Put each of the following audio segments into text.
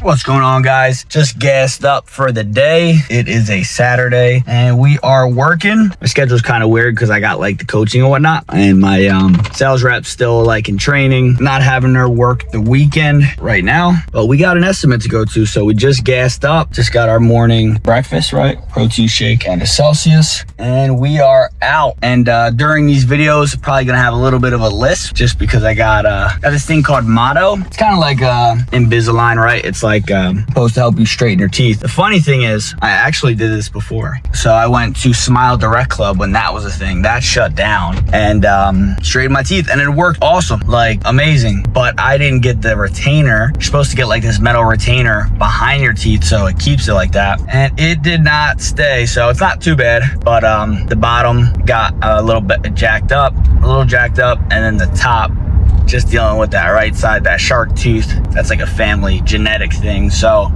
What's going on, guys? Just gassed up for the day. It is a Saturday and we are working. My schedule's kind of weird because I got like the coaching and whatnot, and my sales rep's still like in training, not having her work the weekend right now, but we got an estimate to go to. So we just gassed up, just got our morning breakfast, right? Protein shake and a Celsius, and we are out. And during these videos, probably gonna have a little bit of a lisp just because I got this thing called Motto. It's kind of like Invisalign, right? It's like supposed to help you straighten your teeth. The funny thing is, I actually did this before. So I went to Smile Direct Club when that was a thing. That shut down, and straightened my teeth, and it worked awesome, like amazing. But I didn't get the retainer. You're supposed to get like this metal retainer behind your teeth so it keeps it like that, and it did not stay. So it's not too bad, but the bottom got a little bit jacked up, and then the top, just dealing with that right side, that shark tooth. That's like a family genetic thing. So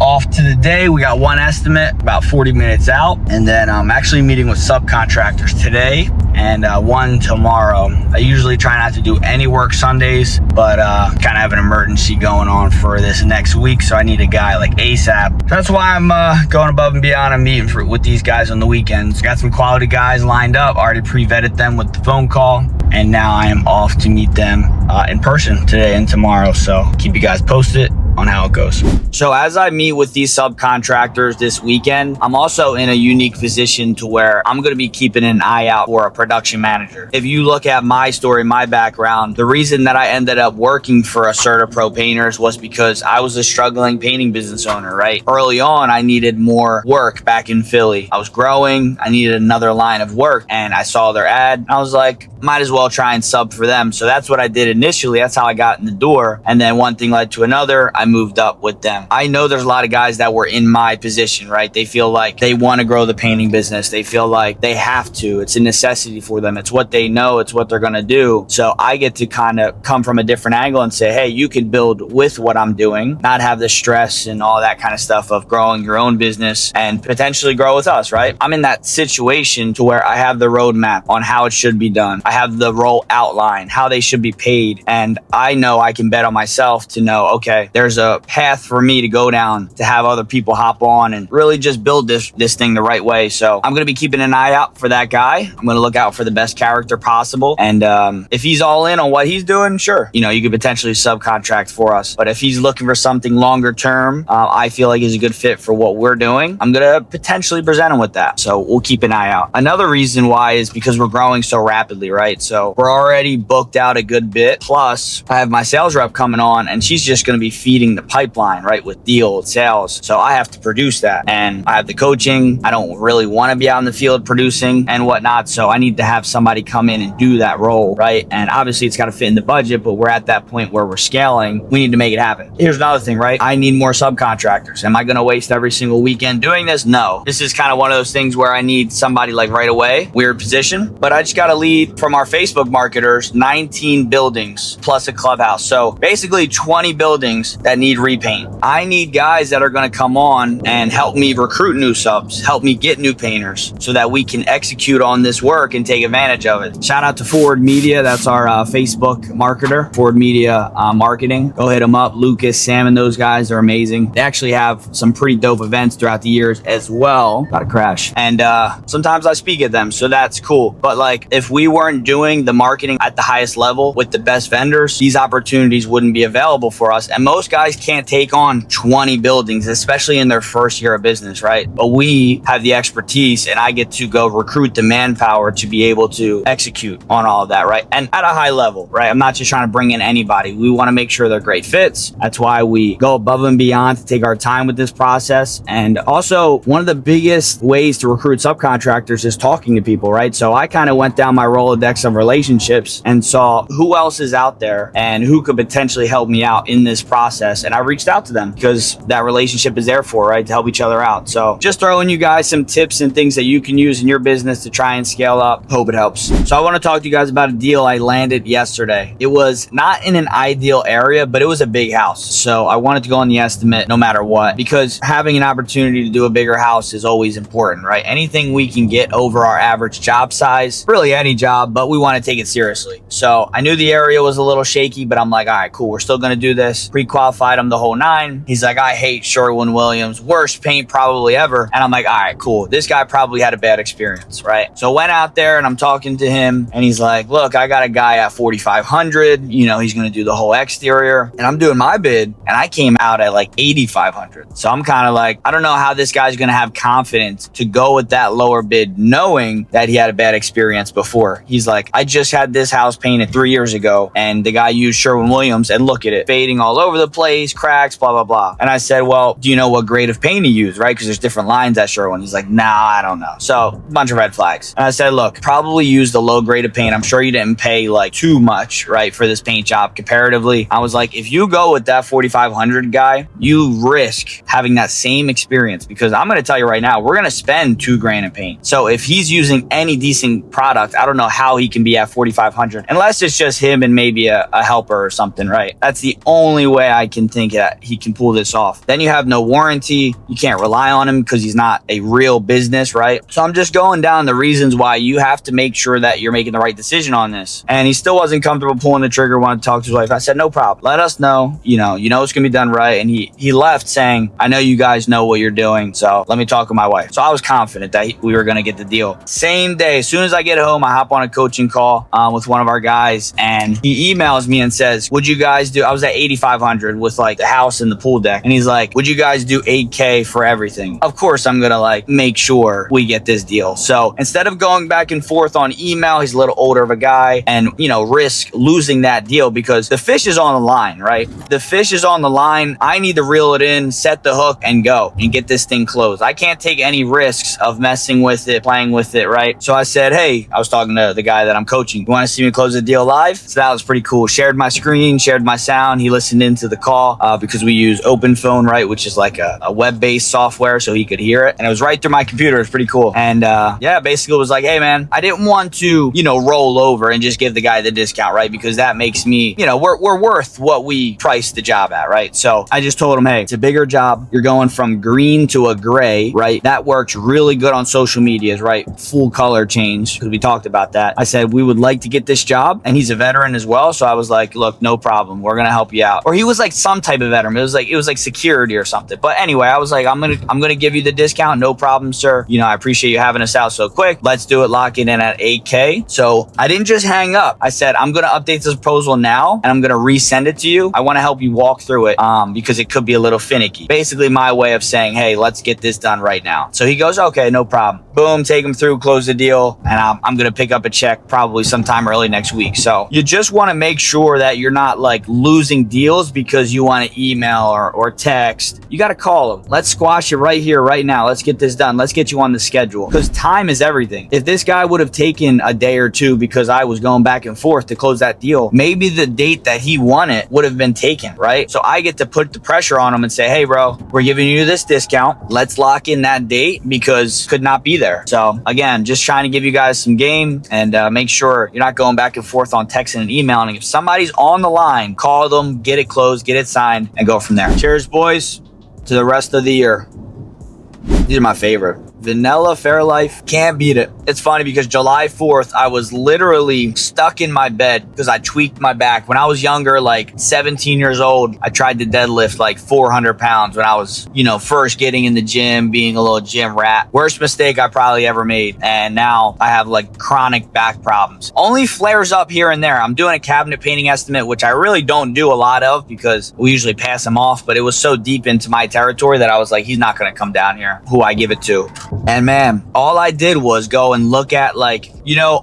off to the day. We got one estimate about 40 minutes out, and then I'm actually meeting with subcontractors today and one tomorrow. I usually try not to do any work Sundays, but kind of have an emergency going on for this next week, so I need a guy like ASAP. So that's why I'm going above and beyond. I'm meeting with these guys on the weekends. Got some quality guys lined up, already pre-vetted them with the phone call, and now I am off to meet them in person today and tomorrow. So keep you guys posted on how it goes. So as I meet with these subcontractors this weekend, I'm also in a unique position to where I'm going to be keeping an eye out for a production manager. If you look at my story, my background, the reason that I ended up working for Asserta Pro Painters was because I was a struggling painting business owner, right? Early on, I needed more work back in Philly. I was growing. I needed another line of work, and I saw their ad. I was like, might as well try and sub for them. So that's what I did initially. That's how I got in the door. And then one thing led to another. I moved up with them. I know there's a lot of guys that were in my position, right? They feel like they want to grow the painting business. They feel like they have to. It's a necessity for them. It's what they know. It's what they're going to do. So I get to kind of come from a different angle and say, hey, you can build with what I'm doing, not have the stress and all that kind of stuff of growing your own business and potentially grow with us, right? I'm in that situation to where I have the roadmap on how it should be done. I have the role outline, how they should be paid. And I know I can bet on myself to know, okay, there's a path for me to go down to have other people hop on and really just build this thing the right way. So I'm going to be keeping an eye out for that guy. I'm going to look out for the best character possible. And if he's all in on what he's doing, sure, you could potentially subcontract for us. But if he's looking for something longer term, I feel like is a good fit for what we're doing, I'm going to potentially present him with that. So we'll keep an eye out. Another reason why is because we're growing so rapidly, right? So we're already booked out a good bit. Plus, I have my sales rep coming on, and she's just going to be feeding the pipeline, right, with deal sales. So I have to produce that, and I have the coaching. I don't really want to be out in the field producing and whatnot, so I need to have somebody come in and do that role, right? And obviously it's got to fit in the budget, but we're at that point where we're scaling. We need to make it happen. Here's another thing, right? I need more subcontractors. Am I going to waste every single weekend doing this? No. This is kind of one of those things where I need somebody like right away. Weird position, but I just got to lead from our Facebook marketers 19 buildings plus a clubhouse. So basically 20 buildings that need repaint. I need guys that are going to come on and help me recruit new subs, help me get new painters so that we can execute on this work and take advantage of it. Shout out to Forward Media. That's our Facebook marketer, Forward Media Marketing. Go hit them up. Lucas, Sam, and those guys are amazing. They actually have some pretty dope events throughout the years as well. Got to crash. And sometimes I speak at them, so that's cool. But like, if we weren't doing the marketing at the highest level with the best vendors, these opportunities wouldn't be available for us. And most guys can't take on 20 buildings, especially in their first year of business, right? But we have the expertise, and I get to go recruit the manpower to be able to execute on all of that, right? And at a high level, right? I'm not just trying to bring in anybody. We want to make sure they're great fits. That's why we go above and beyond to take our time with this process. And also, one of the biggest ways to recruit subcontractors is talking to people, right? So I kind of went down my Rolodex of relationships and saw who else is out there and who could potentially help me out in this process. And I reached out to them because that relationship is there for, right? To help each other out. So just throwing you guys some tips and things that you can use in your business to try and scale up. Hope it helps. So I want to talk to you guys about a deal I landed yesterday. It was not in an ideal area, but it was a big house. So I wanted to go on the estimate no matter what, because having an opportunity to do a bigger house is always important, right? Anything we can get over our average job size, really any job, but we want to take it seriously. So I knew the area was a little shaky, but I'm like, all right, cool. We're still going to do this. Pre-qualified qualified him the whole 9. He's like, I hate Sherwin-Williams, worst paint probably ever. And I'm like, all right, cool. This guy probably had a bad experience, right? So went out there and I'm talking to him and he's like, look, I got a guy at 4,500, you know, he's going to do the whole exterior, and I'm doing my bid and I came out at like 8,500. So I'm kind of like, I don't know how this guy's going to have confidence to go with that lower bid knowing that he had a bad experience before. He's like, I just had this house painted 3 years ago and the guy used Sherwin-Williams and look at it, fading all over the place, cracks, blah, blah, blah. And I said, well, do you know what grade of paint he used, right? Because there's different lines at Sherwin. He's like, nah, I don't know. So a bunch of red flags. And I said, look, probably used a low grade of paint. I'm sure you didn't pay like too much, right, for this paint job comparatively. I was like, if you go with that 4,500 guy, you risk having that same experience, because I'm going to tell you right now, we're going to spend $2,000 in paint. So if he's using any decent product, I don't know how he can be at 4,500 unless it's just him and maybe a helper or something, right? That's the only way I can think that he can pull this off. Then you have no warranty. You can't rely on him because he's not a real business, right? So I'm just going down the reasons why you have to make sure that you're making the right decision on this. And he still wasn't comfortable pulling the trigger, wanted to talk to his wife. I said, no problem. Let us know. You know it's going to be done right. And he left saying, I know you guys know what you're doing, so let me talk with my wife. So I was confident that we were going to get the deal. Same day, as soon as I get home, I hop on a coaching call with one of our guys, and he emails me and says, would you guys do, I was at 8,500 with like the house and the pool deck. And he's like, would you guys do 8K for everything? Of course, I'm going to like make sure we get this deal. So instead of going back and forth on email, he's a little older of a guy and, risk losing that deal because the fish is on the line, right? The fish is on the line. I need to reel it in, set the hook and go and get this thing closed. I can't take any risks of messing with it, playing with it, right? So I said, hey, I was talking to the guy that I'm coaching. You want to see me close the deal live? So that was pretty cool. Shared my screen, shared my sound. He listened into the call because we use Open Phone, right? Which is like a web-based software, so he could hear it. And it was right through my computer. It's pretty cool. And basically it was like, hey man, I didn't want to, roll over and just give the guy the discount, right? Because that makes me, we're worth what we priced the job at, right? So I just told him, hey, it's a bigger job. You're going from green to a gray, right? That works really good on social medias, right? Full color change, because we talked about that. I said, we would like to get this job. And he's a veteran as well. So I was like, look, no problem. We're going to help you out. Or he was like some type of veteran. It was like security or something. But anyway, I was like, I'm going to give you the discount. No problem, sir. I appreciate you having us out so quick. Let's do it. Lock it in at 8K. So I didn't just hang up. I said, I'm going to update this proposal now and I'm going to resend it to you. I want to help you walk through it because it could be a little finicky. Basically my way of saying, hey, let's get this done right now. So he goes, okay, no problem. Boom, take him through, close the deal. And I'm going to pick up a check probably sometime early next week. So you just want to make sure that you're not like losing deals because you want to email or text. You got to call them. Let's squash it right here, right now. Let's get this done. Let's get you on the schedule because time is everything. If this guy would have taken a day or two because I was going back and forth to close that deal, maybe the date that he won it would have been taken, right? So I get to put the pressure on him and say, hey, bro, we're giving you this discount. Let's lock in that date because could not be there. So again, just trying to give you guys some game and make sure you're not going back and forth on texting and emailing. If somebody's on the line, call them, get it closed, get it signed, and go from there. Cheers, boys, to the rest of the year. These are my favorite. Vanilla Fairlife, can't beat it. It's funny because July 4th, I was literally stuck in my bed because I tweaked my back. When I was younger, like 17 years old, I tried to deadlift like 400 pounds when I was, first getting in the gym, being a little gym rat. Worst mistake I probably ever made. And now I have like chronic back problems. Only flares up here and there. I'm doing a cabinet painting estimate, which I really don't do a lot of because we usually pass them off, but it was so deep into my territory that I was like, he's not going to come down here, who I give it to. And man, all I did was go and look at like,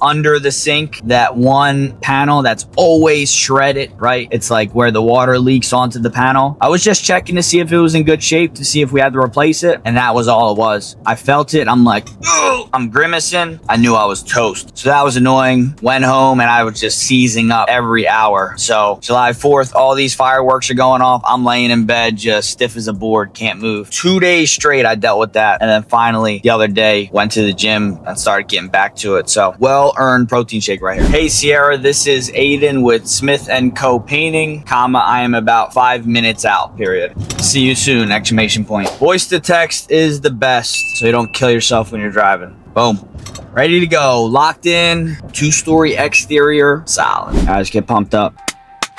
under the sink, that one panel that's always shredded, right? It's like where the water leaks onto the panel. I was just checking to see if it was in good shape, to see if we had to replace it. And that was all it was. I felt it. I'm like, ugh! I'm grimacing. I knew I was toast. So that was annoying. Went home and I was just seizing up every hour. So July 4th, all these fireworks are going off. I'm laying in bed, just stiff as a board, can't move. 2 days straight, I dealt with that. And then finally, the other day, went to the gym and started getting back to it. So well-earned protein shake right here. Hey Sierra, this is Aiden with Smith & Co. Painting, I am about 5 minutes out, period. See you soon, exclamation point. Voice to text is the best, so you don't kill yourself when you're driving. Boom. Ready to go. Locked in. 2-story exterior. Solid. Guys, get pumped up.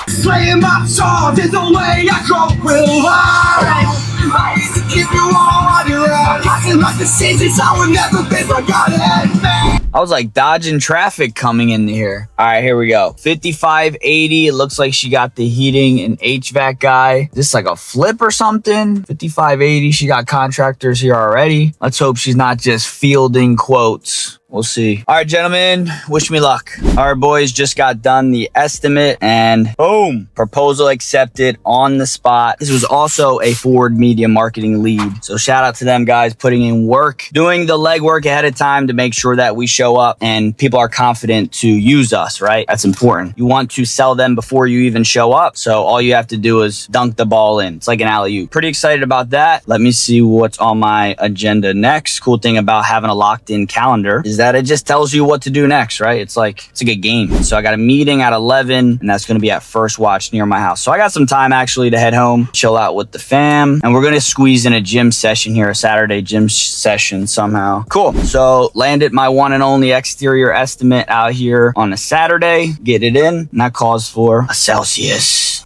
Slaying my songs is the way I grow real life. I used to keep you all on your own. Acting like the seasons I would never be forgotten, man. I was like dodging traffic coming in here. All right, here we go. 5580. It looks like she got the heating and HVAC guy. Is this like a flip or something? 5580. She got contractors here already. Let's hope she's not just fielding quotes. We'll see. All right, gentlemen, wish me luck. All right, boys, just got done the estimate and boom, proposal accepted on the spot. This was also a Ford media marketing lead. So shout out to them guys putting in work, doing the legwork ahead of time to make sure that we show up and people are confident to use us, right? That's important. You want to sell them before you even show up. So all you have to do is dunk the ball in. It's like an alley-oop. Pretty excited about that. Let me see what's on my agenda next. Cool thing about having a locked in calendar is that it just tells you what to do next, right? It's a good game. So I got a meeting at 11 and that's going to be at First Watch near my house. So I got some time actually to head home, chill out with the fam. And we're going to squeeze in a gym session here, a Saturday gym session somehow. Cool. So landed my one and only exterior estimate out here on a Saturday. Get it in. And that calls for a Celsius.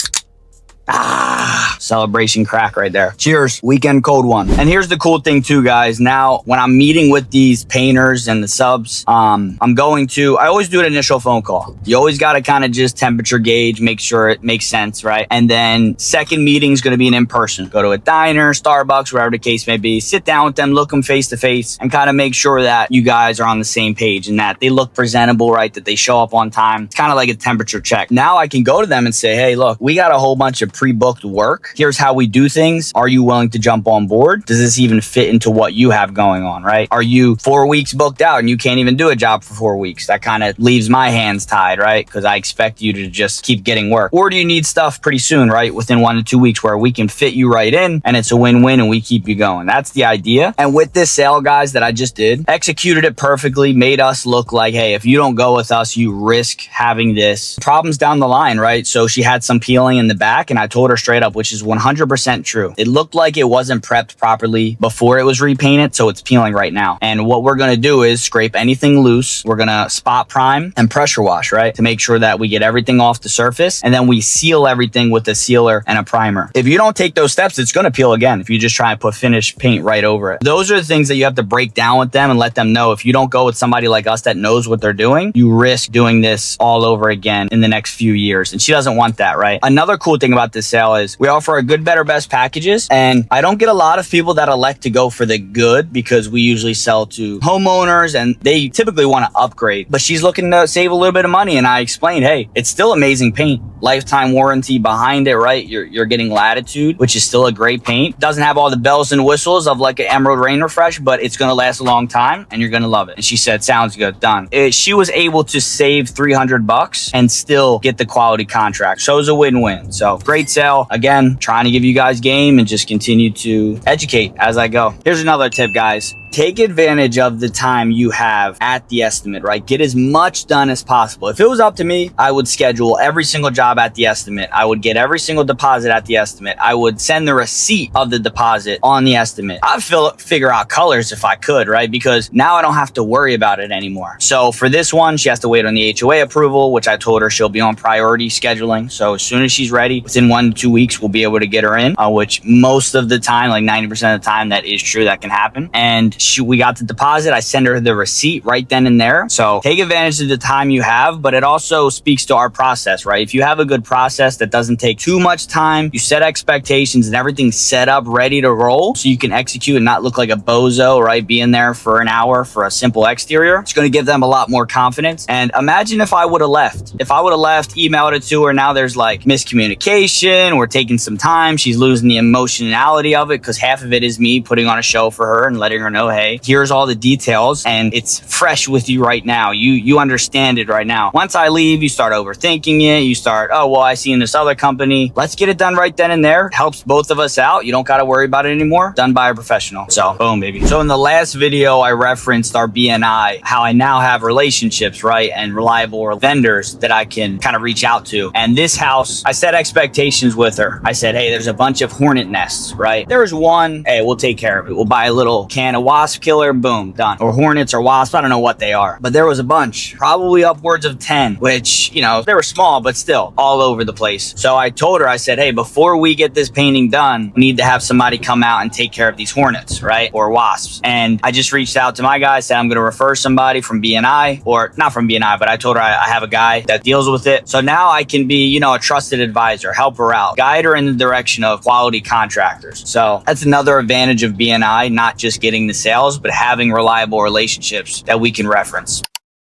Celebration crack right there. Cheers. Weekend cold one. And here's the cool thing too, guys. Now, when I'm meeting with these painters and the subs, I always do an initial phone call. You always got to kind of just temperature gauge, make sure it makes sense, right? And then second meeting is going to be an in-person. Go to a diner, Starbucks, wherever the case may be. Sit down with them, look them face to face, and kind of make sure that you guys are on the same page and that they look presentable, right? That they show up on time. It's kind of like a temperature check. Now I can go to them and say, hey, look, we got a whole bunch of pre-booked work. Here's how we do things. Are you willing to jump on board? Does this even fit into what you have going on, right? Are you 4 weeks booked out and you can't even do a job for 4 weeks? That kind of leaves my hands tied, right? Because I expect you to just keep getting work. Or do you need stuff pretty soon, right? Within 1 to 2 weeks where we can fit you right in and it's a win-win and we keep you going. That's the idea. And with this sale, guys, that I just did, executed it perfectly, made us look like, hey, if you don't go with us, you risk having this problems down the line, right? So she had some peeling in the back and I told her straight up, which is 100% true. It looked like it wasn't prepped properly before it was repainted, so it's peeling right now. And what we're gonna do is scrape anything loose. We're gonna spot prime and pressure wash, right? To make sure that we get everything off the surface and then we seal everything with a sealer and a primer. If you don't take those steps, it's gonna peel again if you just try and put finished paint right over it. Those are the things that you have to break down with them and let them know. If you don't go with somebody like us that knows what they're doing, you risk doing this all over again in the next few years. And she doesn't want that, right? Another cool thing about this sale is we offer a good, better, best packages. And I don't get a lot of people that elect to go for the good because we usually sell to homeowners and they typically want to upgrade. But she's looking to save a little bit of money. And I explained, hey, it's still amazing paint. Lifetime warranty behind it, right? You're getting Latitude, which is still a great paint. Doesn't have all the bells and whistles of like an Emerald Rain Refresh, but it's going to last a long time and you're going to love it. And she said, sounds good, done. She was able to save $300 and still get the quality contract. So it was a win-win. So great sale. Again, trying to give you guys game and just continue to educate as I go. Here's another tip, guys. Take advantage of the time you have at the estimate, right? Get as much done as possible. If it was up to me, I would schedule every single job at the estimate. I would get every single deposit at the estimate. I would send the receipt of the deposit on the estimate. I'd figure out colors if I could, right? Because now I don't have to worry about it anymore. So for this one, she has to wait on the HOA approval, which I told her she'll be on priority scheduling. So as soon as she's ready, within 1 to 2 weeks, we'll be able to get her in, which most of the time, like 90% of the time, that is true. That can happen. And we got the deposit. I send her the receipt right then and there. So take advantage of the time you have, but it also speaks to our process, right? If you have a good process that doesn't take too much time, you set expectations and everything's set up, ready to roll so you can execute and not look like a bozo, right? Being there for an hour for a simple exterior. It's going to give them a lot more confidence. And imagine if I would have left. If I would have left, emailed it to her, now there's like miscommunication. We're taking some time. She's losing the emotionality of it because half of it is me putting on a show for her and letting her know, hey, here's all the details and it's fresh with you right now. You understand it right now. Once I leave, you start overthinking it. You start, oh, well, I seen this other company. Let's get it done right then and there. Helps both of us out. You don't got to worry about it anymore. Done by a professional. So boom, baby. So in the last video, I referenced our BNI, how I now have relationships, right? And reliable vendors that I can kind of reach out to. And this house, I set expectations with her. I said, said, hey, there's a bunch of hornet nests, right? There was one, hey, we'll take care of it. We'll buy a little can of wasp killer, boom, done. Or hornets or wasps, I don't know what they are. But there was a bunch, probably upwards of 10, which, you know, they were small, but still all over the place. So I told her, I said, hey, before we get this painting done, we need to have somebody come out and take care of these hornets, right? Or wasps. And I just reached out to my guy, said I'm going to refer somebody from BNI, or not from BNI, but I told her I have a guy that deals with it. So now I can be, you know, a trusted advisor, help her out, guide her in the direction of quality contractors. So that's another advantage of BNI, not just getting the sales, but having reliable relationships that we can reference.